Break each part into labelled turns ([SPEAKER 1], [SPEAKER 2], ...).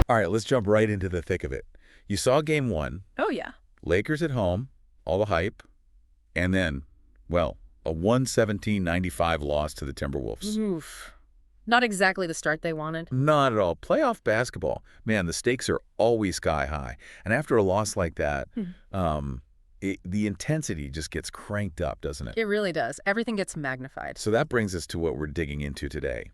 [SPEAKER 1] All right, let's jump right into the thick of it. You saw game one,
[SPEAKER 2] Oh, yeah.
[SPEAKER 1] Lakers at home, all the hype, and then, well, a 117-95 loss to the Timberwolves.
[SPEAKER 2] Oof. Not exactly the start they wanted.
[SPEAKER 1] Not at all. Playoff basketball, man, the stakes are always sky high. And after a loss like that, the intensity just gets cranked up, doesn't it?
[SPEAKER 2] It really does. Everything gets magnified.
[SPEAKER 1] So that brings us to what we're digging into today.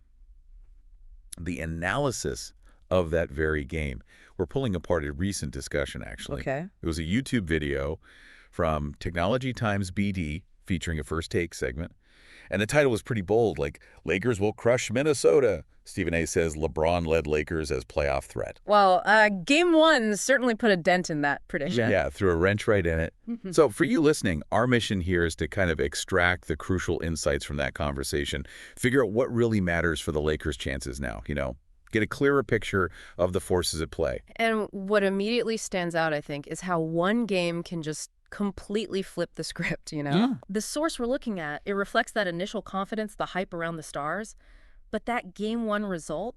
[SPEAKER 1] The analysis of that very game. We're pulling apart a recent discussion, actually.
[SPEAKER 2] Okay.
[SPEAKER 1] It was a YouTube video from Technology Times BD featuring a first take segment. And the title was pretty bold, like, Lakers will crush Minnesota. Stephen A. says LeBron led Lakers as playoff threat.
[SPEAKER 2] Well, game one certainly put a dent in that prediction.
[SPEAKER 1] Yeah, threw a wrench right in it. So for you listening, our mission here is to kind of extract the crucial insights from that conversation, figure out what really matters for the Lakers' chances now, get a clearer picture of the forces at play.
[SPEAKER 2] And what immediately stands out, I think, is how one game can just completely flip the script,
[SPEAKER 1] Yeah.
[SPEAKER 2] The source we're looking at, it reflects that initial confidence, the hype around the stars. But that game one result,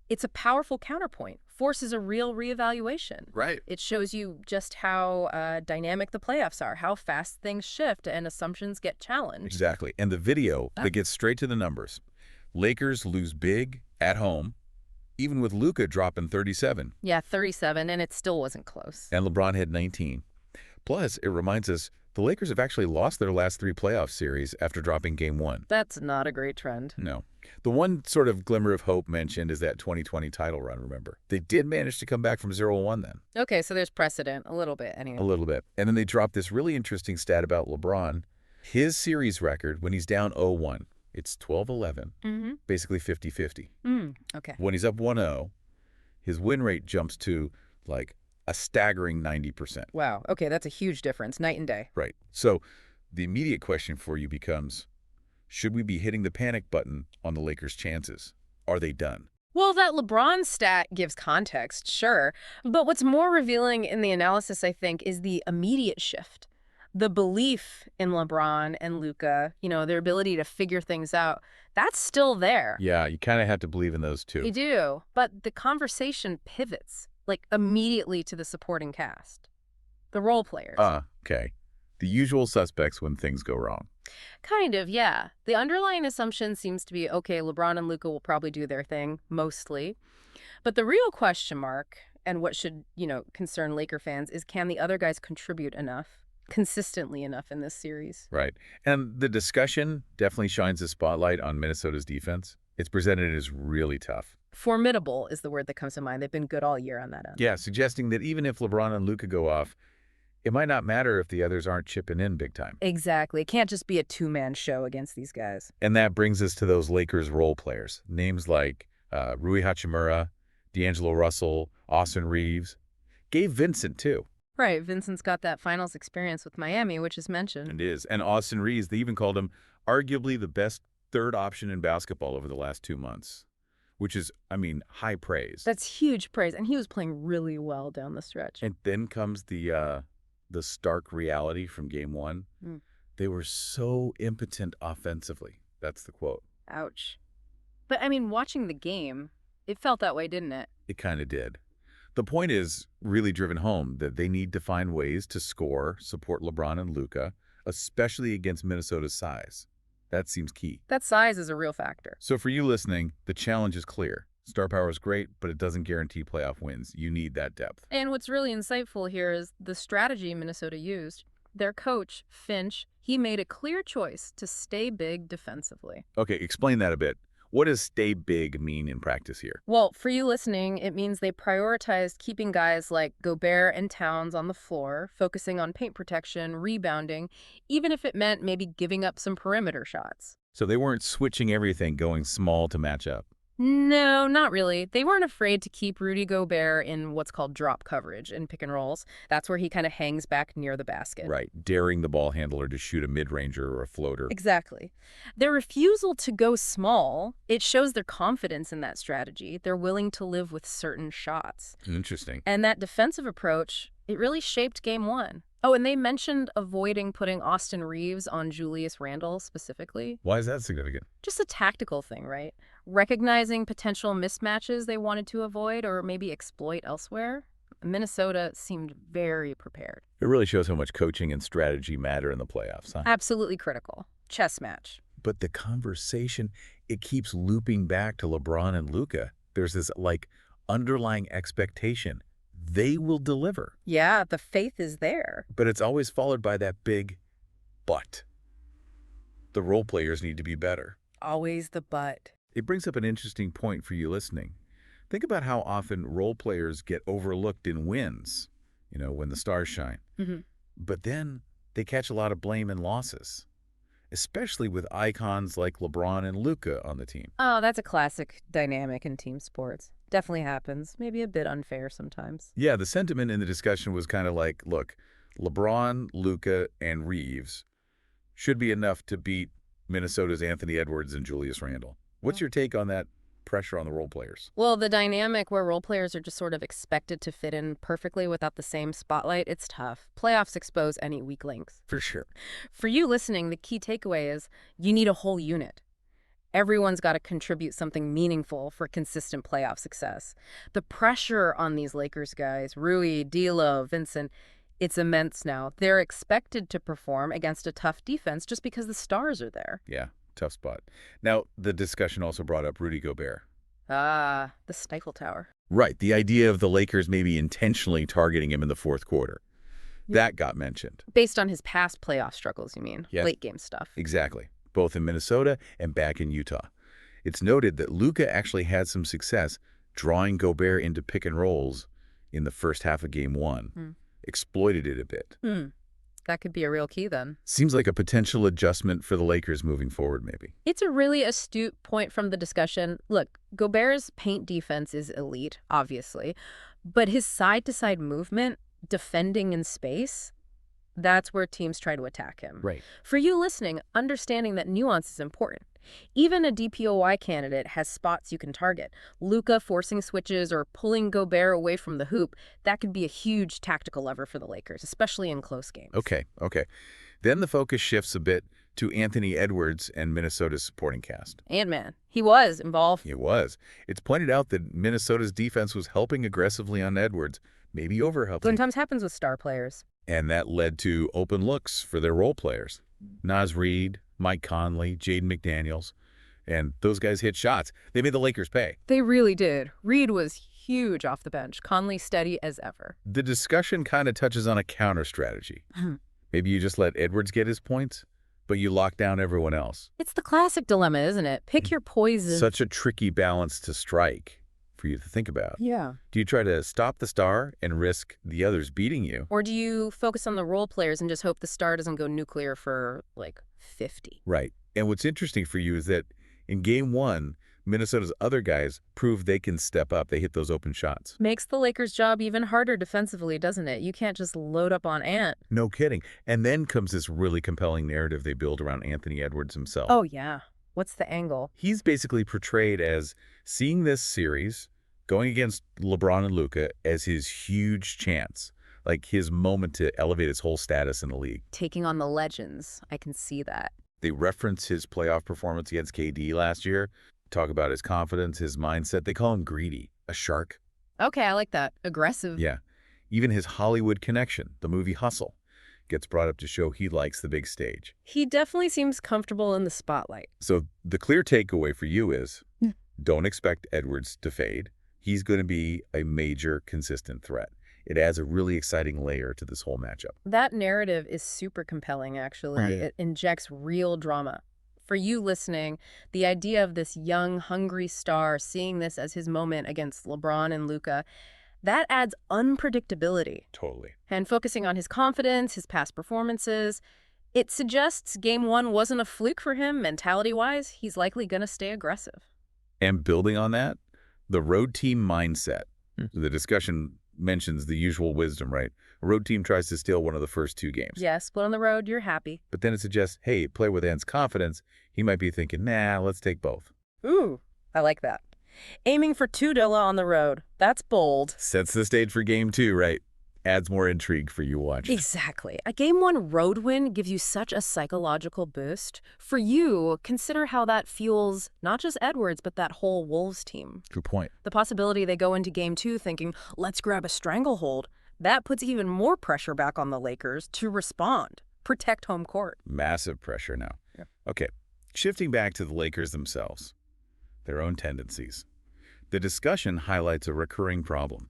[SPEAKER 2] it's a powerful counterpoint, forces a real reevaluation.
[SPEAKER 1] Right.
[SPEAKER 2] It shows you just how dynamic the playoffs are, how fast things shift and assumptions get challenged.
[SPEAKER 1] Exactly. And the video that gets straight to the numbers. Lakers lose big at home, even with Luka dropping 37.
[SPEAKER 2] Yeah, 37, and it still wasn't close.
[SPEAKER 1] And LeBron had 19. Plus, it reminds us the Lakers have actually lost their last 3 playoff series after dropping game one.
[SPEAKER 2] That's not a great trend.
[SPEAKER 1] No. The one sort of glimmer of hope mentioned is that 2020 title run, remember? They did manage to come back from 0-1 then.
[SPEAKER 2] Okay, so there's precedent, a little bit anyway.
[SPEAKER 1] A little bit. And then they dropped this really interesting stat about LeBron. His series record, when he's down 0-1, it's 12-11, basically 50-50.
[SPEAKER 2] Okay.
[SPEAKER 1] When he's up 1-0, his win rate jumps to, like, a staggering 90%.
[SPEAKER 2] Wow. Okay, that's a huge difference, night and day.
[SPEAKER 1] Right. So the immediate question for you becomes, should we be hitting the panic button on the Lakers' chances? Are they done?
[SPEAKER 2] Well, that LeBron stat gives context, sure. But what's more revealing in the analysis, I think, is the immediate shift. The belief in LeBron and Luka, their ability to figure things out, that's still there.
[SPEAKER 1] Yeah, you kind of have to believe in those two.
[SPEAKER 2] You do. But the conversation pivots, immediately to the supporting cast. The role players.
[SPEAKER 1] Okay. The usual suspects when things go wrong.
[SPEAKER 2] Kind of, yeah. The underlying assumption seems to be, okay, LeBron and Luka will probably do their thing, mostly. But the real question mark, and what should, concern Laker fans, is can the other guys contribute enough, consistently enough in this series?
[SPEAKER 1] Right. And the discussion definitely shines a spotlight on Minnesota's defense. It's presented as really tough.
[SPEAKER 2] Formidable is the word that comes to mind. They've been good all year on that end.
[SPEAKER 1] Yeah, suggesting that even if LeBron and Luka go off, it might not matter if the others aren't chipping in big time.
[SPEAKER 2] Exactly. It can't just be a two-man show against these guys.
[SPEAKER 1] And that brings us to those Lakers role players. Names like Rui Hachimura, D'Angelo Russell, Austin Reeves. Gabe Vincent, too.
[SPEAKER 2] Right. Vincent's got that finals experience with Miami, which is mentioned.
[SPEAKER 1] It is. And Austin Reeves, they even called him arguably the best third option in basketball over the last 2 months. Which is, high praise.
[SPEAKER 2] That's huge praise. And he was playing really well down the stretch.
[SPEAKER 1] And then comes the stark reality from game one. They were so impotent offensively. That's the quote.
[SPEAKER 2] Ouch. But, watching the game, it felt that way, didn't it?
[SPEAKER 1] It kind of did. The point is really driven home that they need to find ways to score, support LeBron and Luka, especially against Minnesota's size. That seems key.
[SPEAKER 2] That size is a real factor.
[SPEAKER 1] So for you listening, the challenge is clear. Star power is great, but it doesn't guarantee playoff wins. You need that depth.
[SPEAKER 2] And what's really insightful here is the strategy Minnesota used. Their coach, Finch, he made a clear choice to stay big defensively.
[SPEAKER 1] Okay, explain that a bit. What does stay big mean in practice here?
[SPEAKER 2] Well, for you listening, it means they prioritized keeping guys like Gobert and Towns on the floor, focusing on paint protection, rebounding, even if it meant maybe giving up some perimeter shots.
[SPEAKER 1] So they weren't switching everything, going small to match up.
[SPEAKER 2] No, not really. They weren't afraid to keep Rudy Gobert in what's called drop coverage in pick and rolls. That's where he kind of hangs back near the basket.
[SPEAKER 1] Right, daring the ball handler to shoot a mid-ranger or a floater.
[SPEAKER 2] Exactly. Their refusal to go small, it shows their confidence in that strategy. They're willing to live with certain shots.
[SPEAKER 1] Interesting.
[SPEAKER 2] And that defensive approach, it really shaped game one. Oh, and they mentioned avoiding putting Austin Reeves on Julius Randle specifically.
[SPEAKER 1] Why is that significant?
[SPEAKER 2] Just a tactical thing, right? Recognizing potential mismatches they wanted to avoid or maybe exploit elsewhere. Minnesota seemed very prepared.
[SPEAKER 1] It really shows how much coaching and strategy matter in the playoffs, huh?
[SPEAKER 2] Absolutely critical. Chess match.
[SPEAKER 1] But the conversation, it keeps looping back to LeBron and Luka. There's this, underlying expectation. They will deliver.
[SPEAKER 2] Yeah, the faith is there.
[SPEAKER 1] But it's always followed by that big but. The role players need to be better.
[SPEAKER 2] Always the but.
[SPEAKER 1] It brings up an interesting point for you listening. Think about how often role players get overlooked in wins, when the stars shine. But then they catch a lot of blame in losses, especially with icons like LeBron and Luka on the team.
[SPEAKER 2] Oh, that's a classic dynamic in team sports. Definitely happens. Maybe a bit unfair sometimes.
[SPEAKER 1] Yeah, the sentiment in the discussion was kind of like, look, LeBron, Luka, and Reeves should be enough to beat Minnesota's Anthony Edwards and Julius Randle. What's your take on that pressure on the role players?
[SPEAKER 2] Well, the dynamic where role players are just sort of expected to fit in perfectly without the same spotlight, it's tough. Playoffs expose any weak links.
[SPEAKER 1] For sure.
[SPEAKER 2] For you listening, the key takeaway is you need a whole unit. Everyone's got to contribute something meaningful for consistent playoff success. The pressure on these Lakers guys, Rui, D'Lo, Vincent, it's immense now. They're expected to perform against a tough defense just because the stars are there.
[SPEAKER 1] Yeah, tough spot. Now, the discussion also brought up Rudy Gobert.
[SPEAKER 2] Ah, the Stifle Tower.
[SPEAKER 1] Right, the idea of the Lakers maybe intentionally targeting him in the fourth quarter. That got mentioned.
[SPEAKER 2] Based on his past playoff struggles, you mean?
[SPEAKER 1] Yes.
[SPEAKER 2] Late game stuff.
[SPEAKER 1] Exactly. Both in Minnesota and back in Utah. It's noted that Luka actually had some success drawing Gobert into pick and rolls in the first half of Game 1. Exploited it a bit.
[SPEAKER 2] That could be a real key then.
[SPEAKER 1] Seems like a potential adjustment for the Lakers moving forward, maybe.
[SPEAKER 2] It's a really astute point from the discussion. Look, Gobert's paint defense is elite, obviously, but his side-to-side movement, defending in space, that's where teams try to attack him.
[SPEAKER 1] Right.
[SPEAKER 2] For you listening, understanding that nuance is important. Even a DPOY candidate has spots you can target. Luka forcing switches or pulling Gobert away from the hoop, that could be a huge tactical lever for the Lakers, especially in close games.
[SPEAKER 1] Okay. Then the focus shifts a bit to Anthony Edwards and Minnesota's supporting cast.
[SPEAKER 2] Ant-Man. He was involved.
[SPEAKER 1] It was. It's pointed out that Minnesota's defense was helping aggressively on Edwards, maybe over-helping.
[SPEAKER 2] Sometimes happens with star players.
[SPEAKER 1] And that led to open looks for their role players. Naz Reid, Mike Conley, Jaden McDaniels. And those guys hit shots. They made the Lakers pay.
[SPEAKER 2] They really did. Reid was huge off the bench. Conley steady as ever.
[SPEAKER 1] The discussion kind of touches on a counter strategy. Maybe you just let Edwards get his points, but you lock down everyone else.
[SPEAKER 2] It's the classic dilemma, isn't it? Pick your poison.
[SPEAKER 1] Such a tricky balance to strike for you to think about.
[SPEAKER 2] Yeah.
[SPEAKER 1] Do you try to stop the star and risk the others beating you?
[SPEAKER 2] Or do you focus on the role players and just hope the star doesn't go nuclear for, 50?
[SPEAKER 1] Right. And what's interesting for you is that in Game 1, Minnesota's other guys prove they can step up. They hit those open shots.
[SPEAKER 2] Makes the Lakers' job even harder defensively, doesn't it? You can't just load up on Ant.
[SPEAKER 1] No kidding. And then comes this really compelling narrative they build around Anthony Edwards himself.
[SPEAKER 2] Oh, yeah. What's the angle?
[SPEAKER 1] He's basically portrayed as seeing this series, going against LeBron and Luka, as his huge chance, like his moment to elevate his whole status in the league.
[SPEAKER 2] Taking on the legends. I can see that.
[SPEAKER 1] They reference his playoff performance against KD last year, talk about his confidence, his mindset. They call him greedy, a shark.
[SPEAKER 2] Okay, I like that. Aggressive.
[SPEAKER 1] Yeah. Even his Hollywood connection, the movie Hustle, gets brought up to show he likes the big stage.
[SPEAKER 2] He definitely seems comfortable in the spotlight.
[SPEAKER 1] So the clear takeaway for you is don't expect Edwards to fade. He's going to be a major consistent threat. It adds a really exciting layer to this whole matchup.
[SPEAKER 2] That narrative is super compelling, actually.
[SPEAKER 1] Right.
[SPEAKER 2] It injects real drama. For you listening, the idea of this young, hungry star seeing this as his moment against LeBron and Luka, that adds unpredictability.
[SPEAKER 1] Totally.
[SPEAKER 2] And focusing on his confidence, his past performances, it suggests Game 1 wasn't a fluke for him mentality-wise. He's likely going to stay aggressive.
[SPEAKER 1] And building on that, the road team mindset. The discussion mentions the usual wisdom, right? A road team tries to steal one of the first 2 games.
[SPEAKER 2] Yeah, split on the road, you're happy.
[SPEAKER 1] But then it suggests, hey, play with Ant's confidence. He might be thinking, nah, let's take both.
[SPEAKER 2] Ooh, I like that. Aiming for 2 on the road. That's bold.
[SPEAKER 1] Sets the stage for Game 2, right? Adds more intrigue for you watching.
[SPEAKER 2] Exactly. A Game 1 road win gives you such a psychological boost. For you, consider how that fuels not just Edwards, but that whole Wolves team.
[SPEAKER 1] Good point.
[SPEAKER 2] The possibility they go into Game 2 thinking, let's grab a stranglehold, that puts even more pressure back on the Lakers to respond, protect home court.
[SPEAKER 1] Massive pressure now.
[SPEAKER 2] Yeah.
[SPEAKER 1] Okay, shifting back to the Lakers themselves, their own tendencies. The discussion highlights a recurring problem.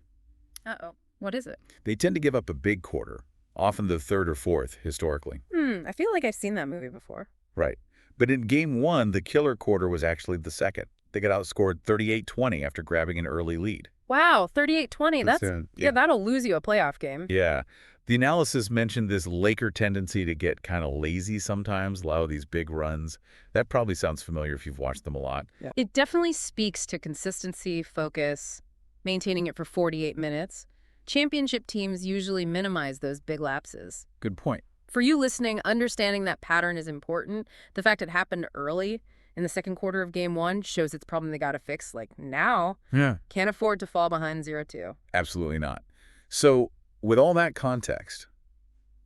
[SPEAKER 2] Uh-oh. What is it?
[SPEAKER 1] They tend to give up a big quarter, often the third or fourth, historically.
[SPEAKER 2] I feel like I've seen that movie before.
[SPEAKER 1] Right. But in Game 1, the killer quarter was actually the second. They got outscored 38-20 after grabbing an early lead.
[SPEAKER 2] Wow, 38-20. That's
[SPEAKER 1] Yeah,
[SPEAKER 2] that'll lose you a playoff game.
[SPEAKER 1] Yeah. The analysis mentioned this Laker tendency to get kind of lazy sometimes, allow these big runs. That probably sounds familiar if you've watched them a lot.
[SPEAKER 2] Yeah. It definitely speaks to consistency, focus, maintaining it for 48 minutes. Championship teams usually minimize those big lapses.
[SPEAKER 1] Good point.
[SPEAKER 2] For you listening, understanding that pattern is important. The fact it happened early in the second quarter of Game 1 shows it's a problem they got to fix, like, now.
[SPEAKER 1] Yeah.
[SPEAKER 2] Can't afford to fall behind 0-2.
[SPEAKER 1] Absolutely not. So, with all that context,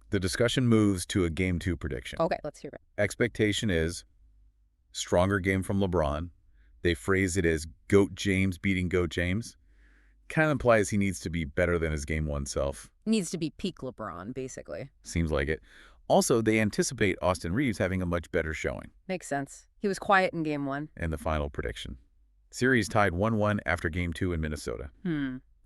[SPEAKER 1] the discussion moves to a Game 2 prediction.
[SPEAKER 2] Okay, let's hear it.
[SPEAKER 1] Expectation is stronger game from LeBron. They phrase it as GOAT James beating GOAT James. Kind of implies he needs to be better than his Game 1 self.
[SPEAKER 2] Needs to be peak LeBron, basically.
[SPEAKER 1] Seems like it. Also, they anticipate Austin Reeves having a much better showing.
[SPEAKER 2] Makes sense. He was quiet in Game 1.
[SPEAKER 1] And the final prediction. Series tied 1-1 after Game 2 in Minnesota.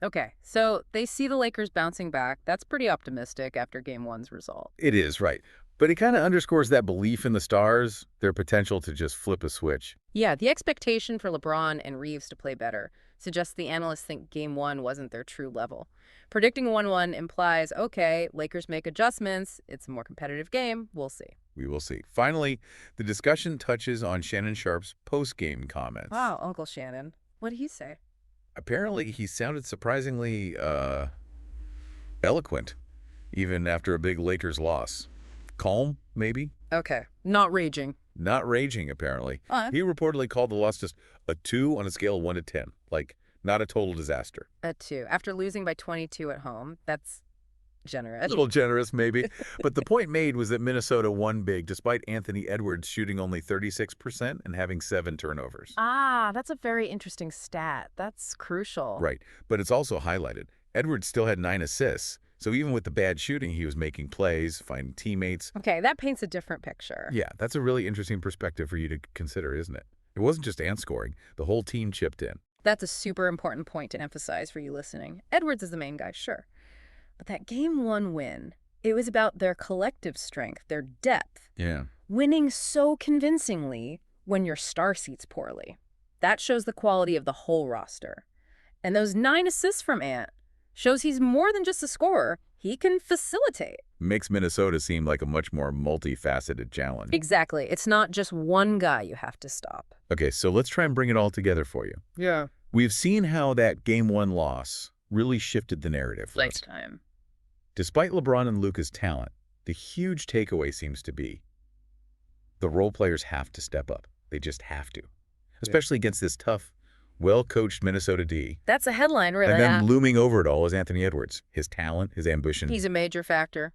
[SPEAKER 2] Okay, so they see the Lakers bouncing back. That's pretty optimistic after Game 1's result.
[SPEAKER 1] It is, right. But it kind of underscores that belief in the stars, their potential to just flip a switch.
[SPEAKER 2] Yeah, the expectation for LeBron and Reeves to play better suggests the analysts think Game 1 wasn't their true level. Predicting 1-1 implies, okay, Lakers make adjustments. It's a more competitive game. We'll see.
[SPEAKER 1] We will see. Finally, the discussion touches on Shannon Sharpe's post-game comments.
[SPEAKER 2] Wow, Uncle Shannon. What did he say?
[SPEAKER 1] Apparently, he sounded surprisingly eloquent, even after a big Lakers loss. Calm, maybe?
[SPEAKER 2] Okay, not raging.
[SPEAKER 1] Not raging, apparently. He reportedly called the loss just a 2 on a scale of 1 to 10. Like, not a total disaster.
[SPEAKER 2] A 2. After losing by 22 at home, that's generous.
[SPEAKER 1] A little generous, maybe. But the point made was that Minnesota won big, despite Anthony Edwards shooting only 36% and having 7 turnovers.
[SPEAKER 2] Ah, that's a very interesting stat. That's crucial.
[SPEAKER 1] Right. But it's also highlighted. Edwards still had 9 assists. So even with the bad shooting, he was making plays, finding teammates.
[SPEAKER 2] Okay, that paints a different picture.
[SPEAKER 1] Yeah, that's a really interesting perspective for you to consider, isn't it? It wasn't just Ant scoring. The whole team chipped in.
[SPEAKER 2] That's a super important point to emphasize for you listening. Edwards is the main guy, sure. But that Game 1 win, it was about their collective strength, their depth.
[SPEAKER 1] Yeah.
[SPEAKER 2] Winning so convincingly when your star seats poorly. That shows the quality of the whole roster. And those 9 assists from Ant shows he's more than just a scorer. He can facilitate.
[SPEAKER 1] Makes Minnesota seem like a much more multifaceted challenge.
[SPEAKER 2] Exactly. It's not just one guy you have to stop.
[SPEAKER 1] Okay, so let's try and bring it all together for you.
[SPEAKER 2] Yeah.
[SPEAKER 1] We've seen how that Game 1 loss really shifted the narrative for us.
[SPEAKER 2] Lifetime.
[SPEAKER 1] Despite LeBron and Luka's talent, the huge takeaway seems to be the role players have to step up. They just have to. Especially against this tough, well-coached Minnesota D.
[SPEAKER 2] That's a headline, really.
[SPEAKER 1] And then looming over it all is Anthony Edwards. His talent, his ambition.
[SPEAKER 2] He's a major factor.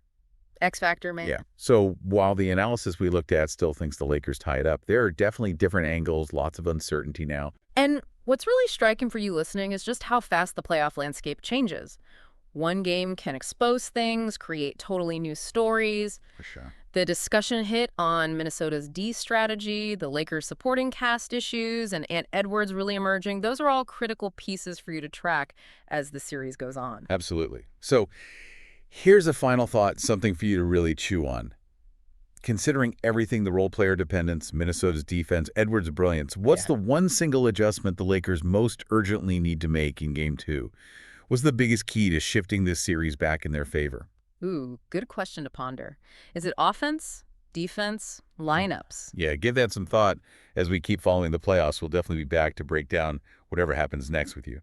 [SPEAKER 2] X factor, man.
[SPEAKER 1] Yeah. So while the analysis we looked at still thinks the Lakers tie it up, there are definitely different angles, lots of uncertainty now.
[SPEAKER 2] And what's really striking for you listening is just how fast the playoff landscape changes. One game can expose things, create totally new stories.
[SPEAKER 1] For sure.
[SPEAKER 2] The discussion hit on Minnesota's D strategy, the Lakers supporting cast issues, and Ant Edwards really emerging. Those are all critical pieces for you to track as the series goes on.
[SPEAKER 1] Absolutely. So here's a final thought, something for you to really chew on. Considering everything, the role player dependence, Minnesota's defense, Edwards' brilliance, what's the one single adjustment the Lakers most urgently need to make in Game 2? What's the biggest key to shifting this series back in their favor?
[SPEAKER 2] Ooh, good question to ponder. Is it offense, defense, lineups?
[SPEAKER 1] Yeah, give that some thought. As we keep following the playoffs, we'll definitely be back to break down whatever happens next with you.